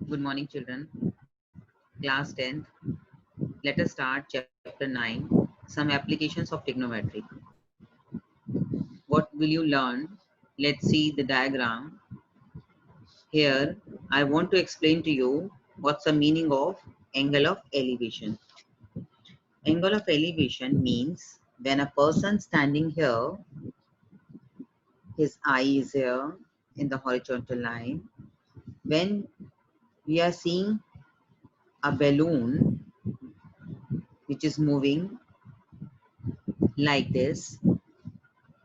Good morning, children. Class 10th. Let us start chapter 9. Some applications of trigonometry. What will you learn? Let's see the diagram. Here, I want to explain to you what's the meaning of angle of elevation. Angle of elevation means when a person standing here, his eye is here in the horizontal line. When we are seeing a balloon which is moving like this,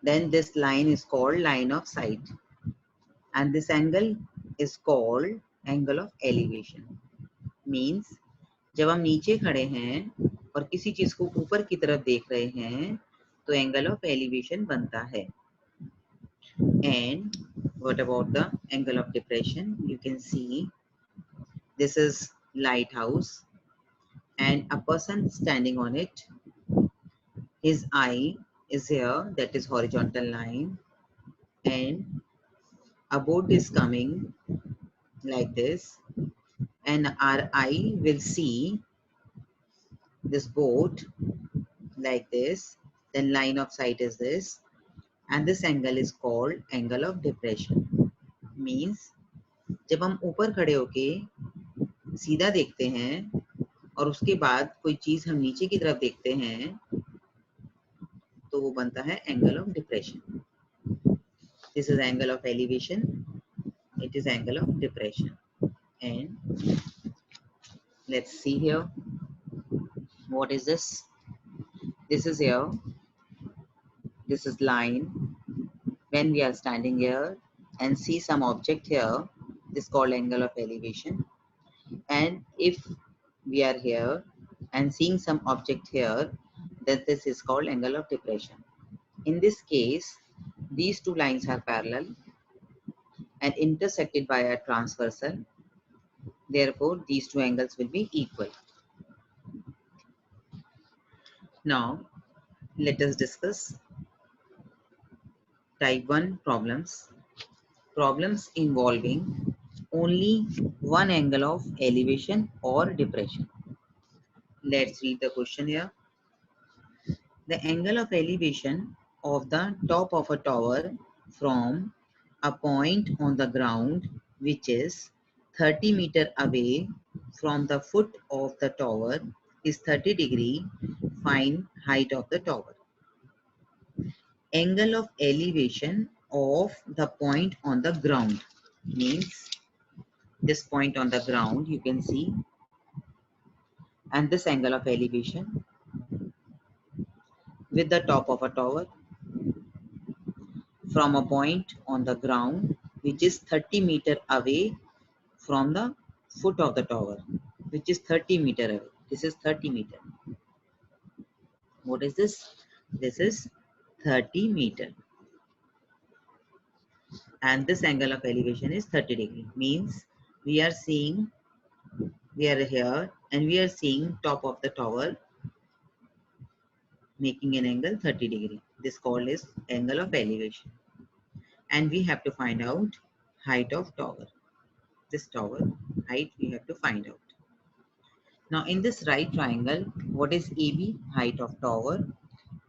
then this line is called line of sight, and this angle is called angle of elevation. Means जब हम नीचे खड़े हैं और किसी चीज को ऊपर की तरफ देख रहे हैं तो एंगल ऑफ एलिवेशन बनता है. And what about the angle of depression? You can see this is lighthouse and a person standing on it. His eye is here, that is horizontal line, and a boat is coming like this, and our eye will see this boat like this, then line of sight is this, and this angle is called angle of depression. Means जब हम ऊपर खड़े होके सीधा देखते हैं और उसके बाद कोई चीज हम नीचे की तरफ देखते हैं तो वो बनता है angle of depression. This is angle of elevation, it is angle of depression. And let's see here, what is this? This is here, this is line. When we are standing here and see some object here, this is called angle of elevation. And if we are here and seeing some object here, then this is called angle of depression. In this case, these two lines are parallel and intersected by a transversal. Therefore, these two angles will be equal. Now, let us discuss type 1 problems. Problems involving only one angle of elevation or depression. Let's read the question here. The angle of elevation of the top of a tower from a point on the ground which is 30 meters away from the foot of the tower is 30 degree. Find height of the tower. Angle of elevation of the point on the ground means this point on the ground you can see, and this angle of elevation with the top of a tower from a point on the ground which is 30 meters away from the foot of the tower, which is 30 meters away. This is 30 meters. What is this? This is 30 meters. And this angle of elevation is 30 degree. Means we are here and we are seeing top of the tower making an angle 30 degree. This called is angle of elevation. And we have to find out height of tower. This tower height we have to find out. Now in this right triangle, what is AB? Height of tower.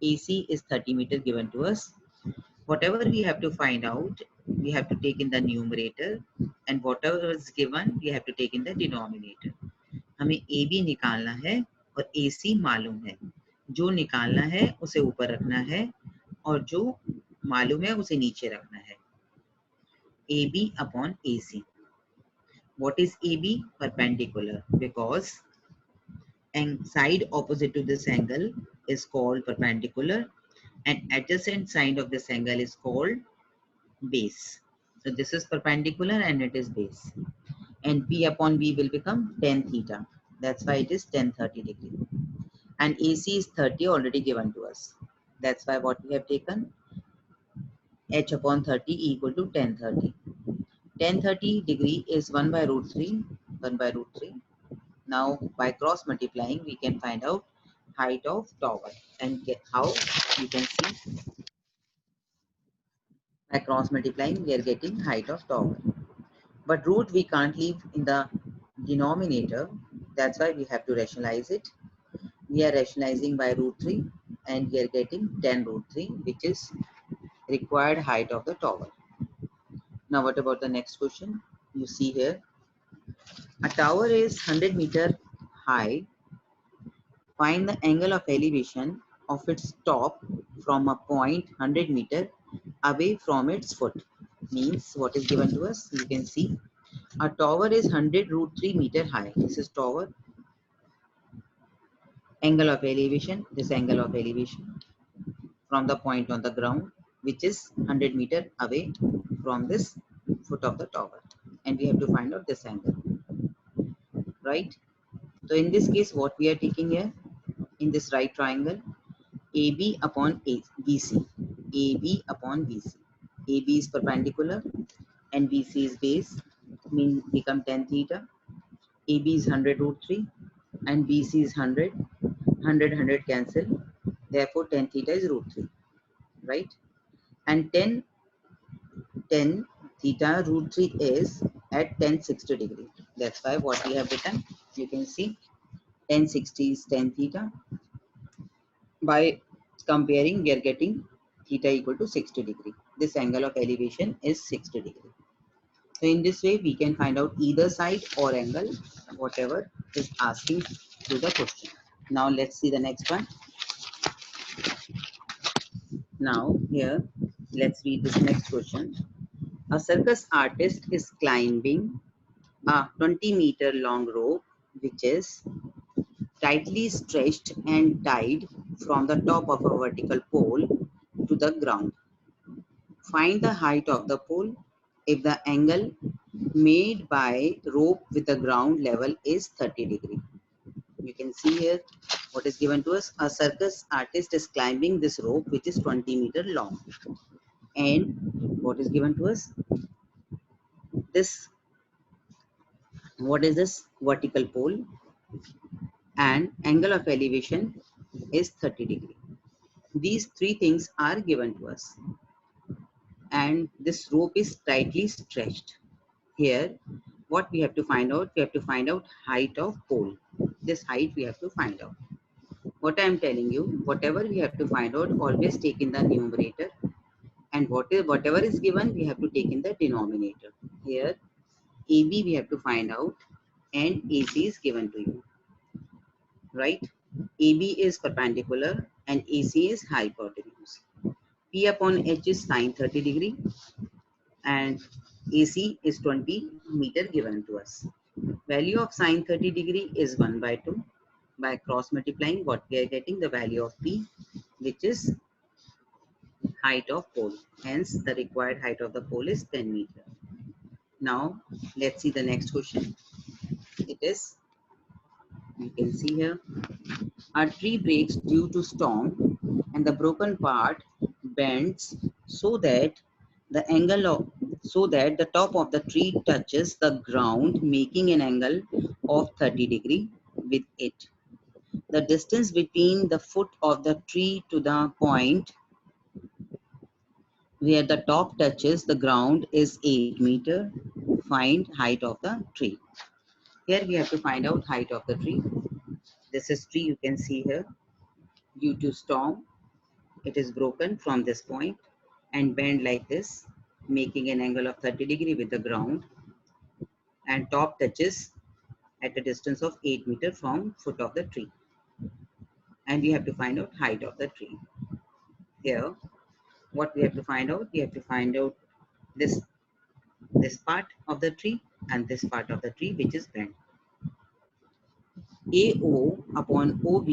AC is 30 meters given to us. Whatever we have to find out, we have to take in the numerator, and whatever is given, we have to take in the denominator. हमें AB निकालना है और AC मालूम है. जो निकालना है उसे ऊपर रखना है और जो मालूम है उसे नीचे रखना है. AB upon AC. What is AB? Perpendicular, because and side opposite to this angle is called perpendicular, and adjacent side of this angle is called base. So this is perpendicular and it is base. And B upon B will become tan theta. That's why it is tan 30 degree. And AC is 30 already given to us. That's why what we have taken, H upon 30 equal to tan 30. Tan 30 degree is 1 by root 3. 1 by root 3. Now by cross multiplying we can find out height of tower, and get how you can see by cross multiplying we are getting height of tower. But root we can't leave in the denominator, that's why we have to rationalize it. We are rationalizing by root 3 and we are getting 10 root 3, which is required height of the tower. Now what about the next question? You see here, a tower is 100-meter high. Find the angle of elevation of its top from a point 100-meter away from its foot. Means what is given to us? You can see a tower is 100 root 3 meter high. This is tower. Angle of elevation, this angle of elevation from the point on the ground, which is 100-meter away from this foot of the tower. And we have to find out this angle, right? So in this case, what we are taking here, in this right triangle, AB upon BC. AB upon BC. AB is perpendicular and BC is base, mean become tan theta. AB is 100 root 3 and BC is 100. 100 cancel. Therefore, tan theta is root 3, right? And tan theta root 3 is at tan 60 degree. That's why what we have written, you can see tan 60 is tan theta. By comparing, we are getting theta equal to 60 degree. This angle of elevation is 60 degree. So in this way, we can find out either side or angle, whatever is asking to the question. Now let's see the next one. Now here, let's read this next question. A circus artist is climbing a 20-meter long rope, which is tightly stretched and tied from the top of a vertical pole to the ground. Find the height of the pole if the angle made by rope with the ground level is 30 degree. You can see here what is given to us. A circus artist is climbing this rope which is 20-meter long. And what is given to us? This, what is this? Vertical pole, and angle of elevation is 30 degree. These three things are given to us. And this rope is tightly stretched. Here, what we have to find out? We have to find out height of pole. This height we have to find out. What I am telling you, whatever we have to find out, always take in the numerator, and whatever is given, we have to take in the denominator. Here, AB we have to find out, and AC is given to you, right? AB is perpendicular and AC is hypotenuse. P upon H is sine 30 degree and AC is 20 meter given to us. Value of sine 30 degree is 1 by 2. By cross multiplying, what we are getting, the value of P, which is height of pole. Hence, the required height of the pole is 10 meter. Now, let's see the next question. It is, you can see here, a tree breaks due to storm and the broken part bends so that the angle of the top of the tree touches the ground, making an angle of 30 degree with it. The distance between the foot of the tree to the point where the top touches the ground is 8 meter. Find height of the tree. Here we have to find out height of the tree. This is tree, you can see here. Due to storm, it is broken from this point and bend like this, making an angle of 30 degree with the ground, and top touches at a distance of 8 meter from foot of the tree. And we have to find out height of the tree. Here, what we have to find out? We have to find out this part of the tree and this part of the tree which is bent. AO upon OB,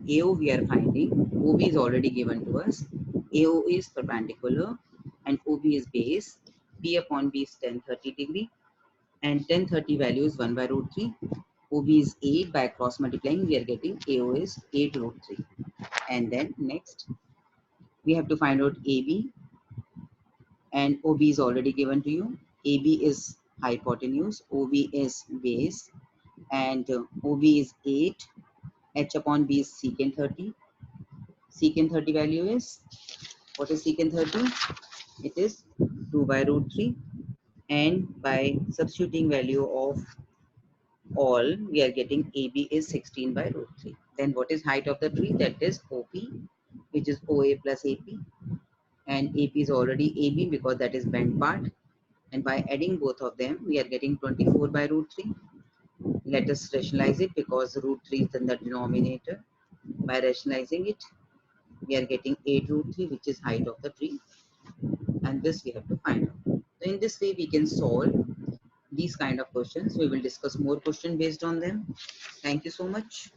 AO we are finding, OB is already given to us, AO is perpendicular and OB is base, B upon B is tan 30 degree and tan 30 value is 1 by root 3, OB is 8, by cross multiplying we are getting AO is 8 root 3. And then next we have to find out AB, and OB is already given to you. AB is hypotenuse, OB is base, and OB is 8, H upon B is secant 30. Secant 30 value is, what is secant 30? It is 2 by root 3, and by substituting value of all, we are getting AB is 16 by root 3. Then what is height of the tree? That is OP, which is OA plus AP. And AP is already AB because that is bent part. And by adding both of them, we are getting 24 by root 3. Let us rationalize it because root 3 is in the denominator. By rationalizing it, we are getting 8 root 3, which is height of the tree. And this we have to find out. So in this way, we can solve these kind of questions. We will discuss more questions based on them. Thank you so much.